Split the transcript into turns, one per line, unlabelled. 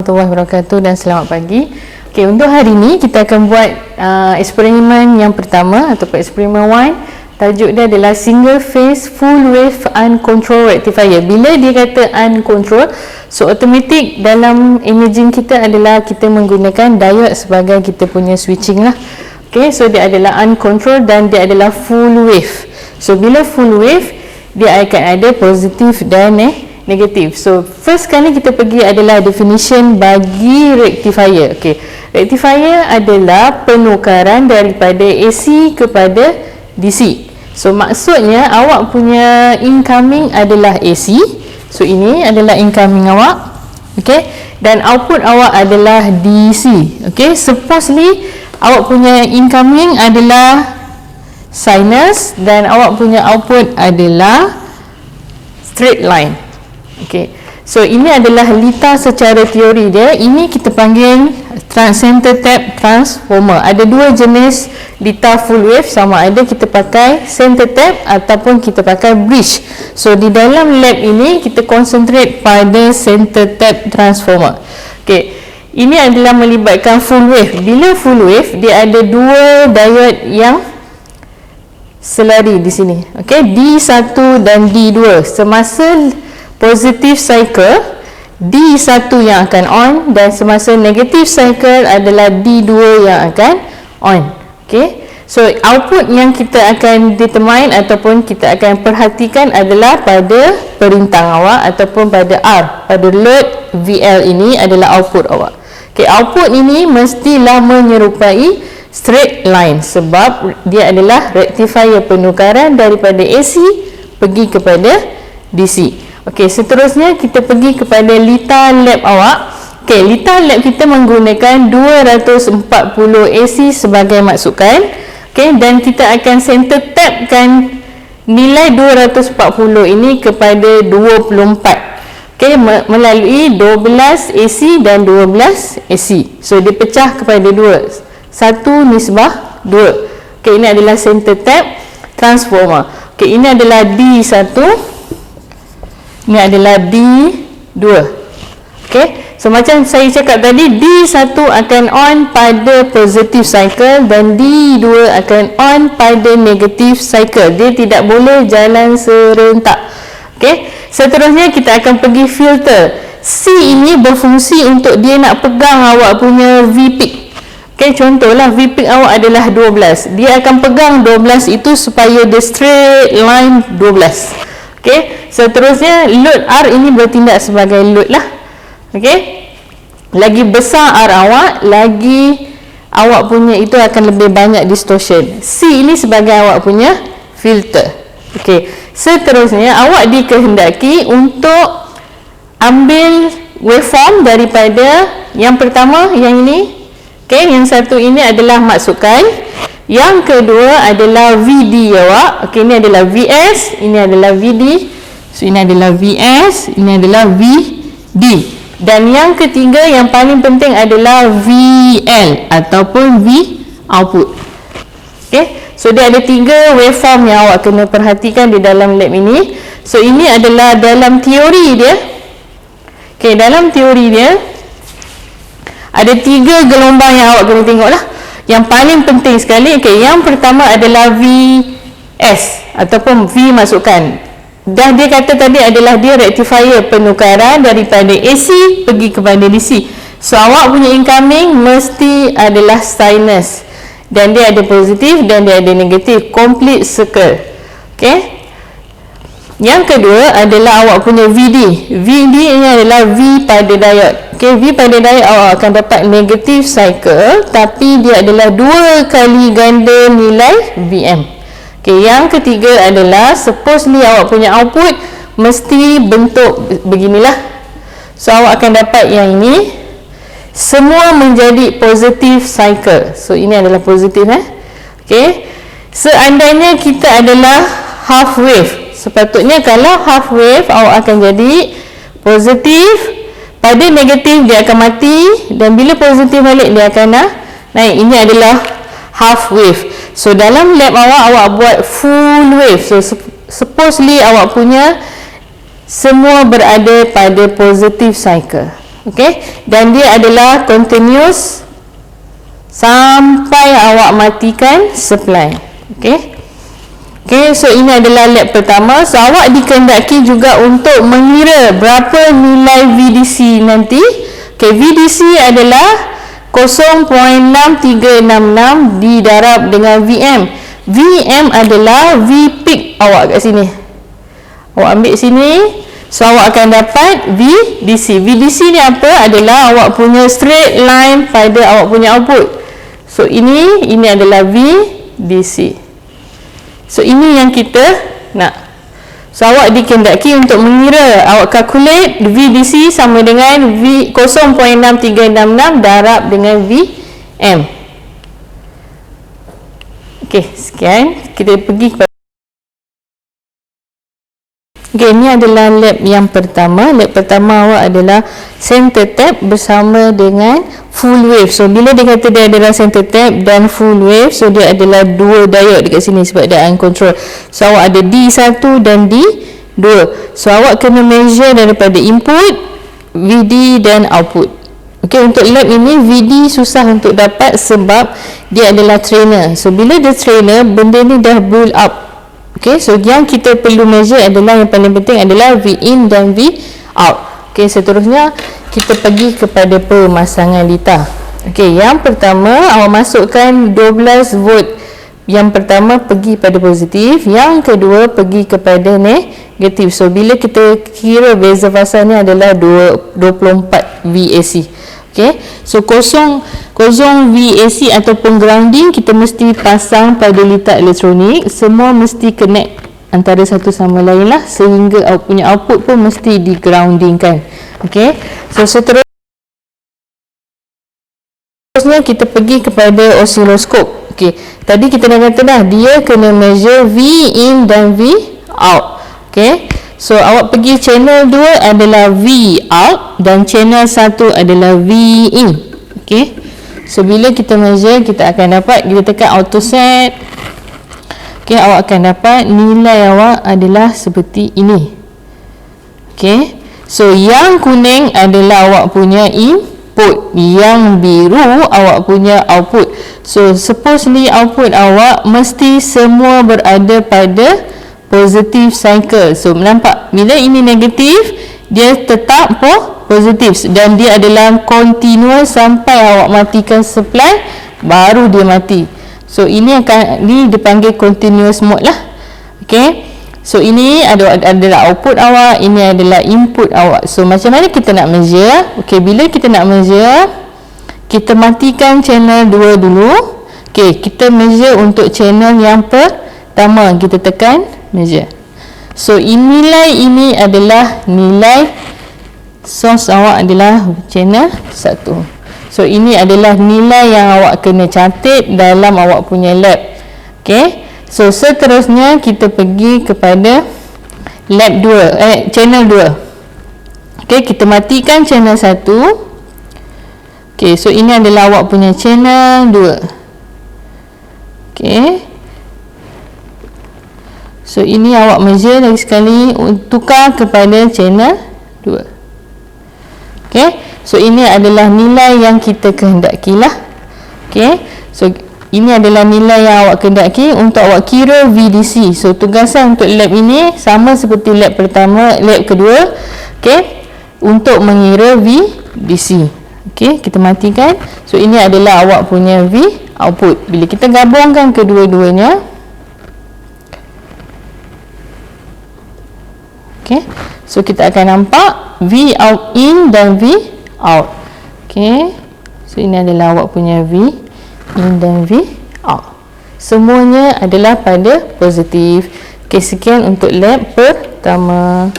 warahmatullahi wabarakatuh dan selamat pagi. Okey, untuk hari ini kita akan buat eksperimen yang pertama ataupun eksperimen 1. Tajuk dia adalah single phase full wave uncontrolled rectifier. Bila dia kata uncontrolled, so automatic dalam imaging kita adalah kita menggunakan diode sebagai kita punya switching lah. Okey, so dia adalah uncontrolled dan dia adalah full wave. So bila full wave, dia akan ada positif dan negatif. So first kali kita pergi adalah definition bagi rectifier. Okey, rectifier adalah penukaran daripada AC kepada DC. So maksudnya awak punya incoming adalah AC. So ini adalah incoming awak. Okey, dan output awak adalah DC. Okey, supposedly awak punya incoming adalah sinus dan awak punya output adalah straight line. Okey, so ini adalah litar secara teori dia. Ini kita panggil center tap transformer. Ada dua jenis litar full wave, sama ada kita pakai center tap ataupun kita pakai bridge. So di dalam lab ini kita concentrate pada center tap transformer. Okey, ini adalah melibatkan full wave. Bila full wave, dia ada dua diode yang selari di sini. Okey, D1 dan D2. Semasa positive cycle, D1 yang akan on, dan semasa negative cycle adalah D2 yang akan on. Okey, so output yang kita akan determine ataupun kita akan perhatikan adalah pada perintang awak ataupun pada R, pada load VL ini adalah output awak. Okey, output ini mestilah menyerupai straight line sebab dia adalah rectifier penukaran daripada AC pergi kepada DC. Okey, seterusnya kita pergi kepada litar lab awak. Okey, litar lab kita menggunakan 240 AC sebagai masukan. Okey, dan kita akan center tapkan nilai 240 ini kepada 24. Okey, melalui 12 AC dan 12 AC. So dia pecah kepada 2. 1/2. Okey, ini adalah center tap transformer. Okey, ini adalah D1. Ini adalah D2. Okey, so macam saya cakap tadi, D1 akan on pada positive cycle dan D2 akan on pada negative cycle. Dia tidak boleh jalan serentak. Okey, seterusnya kita akan pergi filter. C ini berfungsi untuk dia nak pegang awak punya V-peak. Okey, contohlah V-peak awak adalah 12. Dia akan pegang 12 itu supaya dia straight line 12. Okey, seterusnya load R ini bertindak sebagai load lah. Okey, lagi besar R awak, lagi awak punya itu akan lebih banyak distortion. C ini sebagai awak punya filter. Okey, seterusnya awak dikehendaki untuk ambil waveform daripada yang pertama, yang ini. Okey, yang satu ini adalah masukan. Yang kedua adalah VD awak. Okey, ini adalah VS, ini adalah VD. So ini adalah VS, ini adalah VD. Dan yang ketiga yang paling penting adalah VL ataupun V output. Okey, so dia ada 3 waveform yang awak kena perhatikan di dalam lab ini. So ini adalah dalam teori dia. Okey, dalam teori dia ada 3 gelombang yang awak kena tengok lah. Yang paling penting sekali, okay, yang pertama adalah VS ataupun V masukan. Dah dia kata tadi adalah dia rectifier penukaran daripada AC pergi kepada DC. So awak punya incoming mesti adalah sinus. Dan dia ada positif dan dia ada negatif. Complete circle. Okay. Yang kedua adalah awak punya VD. VD ini adalah V pada diode. Okay, V pada diode awak akan dapat negative cycle, tapi dia adalah 2 kali ganda nilai VM. Okay, yang ketiga adalah supposedly awak punya output mesti bentuk beginilah. So awak akan dapat yang ini semua menjadi positive cycle. So ini adalah positif Okay, seandainya kita adalah half wave, sepatutnya kalau half wave awak akan jadi positif, pada negatif dia akan mati, dan bila positif balik dia akan naik. Ini adalah half wave. So dalam lab awak buat full wave. So supposedly awak punya semua berada pada positive cycle. Okey, dan dia adalah continuous sampai awak matikan supply. Okey. Okey, so ini adalah lab pertama. So awak dikehendaki juga untuk mengira berapa nilai VDC nanti. Okey, VDC adalah 0.6366 didarab dengan VM. VM adalah V peak awak kat sini. Awak ambil sini, so awak akan dapat VDC. VDC ni apa? Adalah awak punya straight line pada awak punya output. So ini adalah VDC. So ini yang kita nak. So awak dikehendaki untuk mengira, awak calculate VDC sama dengan 0.6366 darab dengan VM. Okey, sekian. Kita pergi kepada okey, ini adalah lab yang pertama. Lab pertama awak adalah center tap bersama dengan full wave. So bila dia kata dia adalah center tap dan full wave, so dia adalah dua diode dekat sini sebab dia uncontrol. So awak ada D1 dan D2. So awak kena measure daripada input, VD dan output. Okey, untuk lab ini VD susah untuk dapat sebab dia adalah trainer. So bila dia trainer, benda ni dah build up. Okey, so yang kita perlu measure adalah, yang paling penting adalah V in dan V out. Okey, seterusnya kita pergi kepada pemasangan litar. Okey, yang pertama awak masukkan 12 volt. Yang pertama pergi pada positif, yang kedua pergi kepada negatif. So bila kita kira beza fasa ni adalah 24 VAC. Okey, so kosong VAC ataupun grounding kita mesti pasang pada litar elektronik. Semua mesti connect antara satu sama lain lah, sehingga punya output pun mesti di groundingkan. Okey, so seterusnya kita pergi kepada osiloskop. Okey, tadi kita dah kata dah, dia kena measure V in dan V out. Okey, so awak pergi channel 2 adalah V out dan channel 1 adalah V in. Okey, so bila kita measure, kita akan dapat, kita tekan auto set. Okey, awak akan dapat nilai awak adalah seperti ini. Okey, so yang kuning adalah awak punya input, yang biru awak punya output. So supposedly output awak mesti semua berada pada positive cycle. So nampak bila ini negatif, dia tetap positif dan dia adalah continuous sampai awak matikan supply, baru dia mati. So ini dipanggil continuous mode lah. Okey, so ini adalah output awak, ini adalah input awak. So macam mana kita nak measure? Okey, bila kita nak measure, kita matikan channel 2 dulu. Okey, kita measure untuk channel yang pertama, kita tekan measure. So nilai ini adalah nilai source awak adalah channel 1. So ini adalah nilai yang awak kena catat dalam awak punya lab. Okey, so seterusnya kita pergi kepada lab 2, channel 2. Okey, kita matikan channel 1. Okey, so ini adalah awak punya channel 2. Okey, so ini awak measure lagi sekali, tukar kepada channel 2. Okey, so ini adalah nilai yang kita kehendaki lah. Okey, so ini adalah nilai yang awak kehendaki untuk awak kira VDC. So tugasan untuk lab ini sama seperti lab pertama, lab kedua. Okey, untuk mengira VDC. Okey, kita matikan. So ini adalah awak punya V output. Bila kita gabungkan kedua-duanya, okey, so kita akan nampak V out in dan V out. Okey, so ini adalah awak punya V in dan V out. Semuanya adalah pada positif. Okey, sekian untuk lab pertama.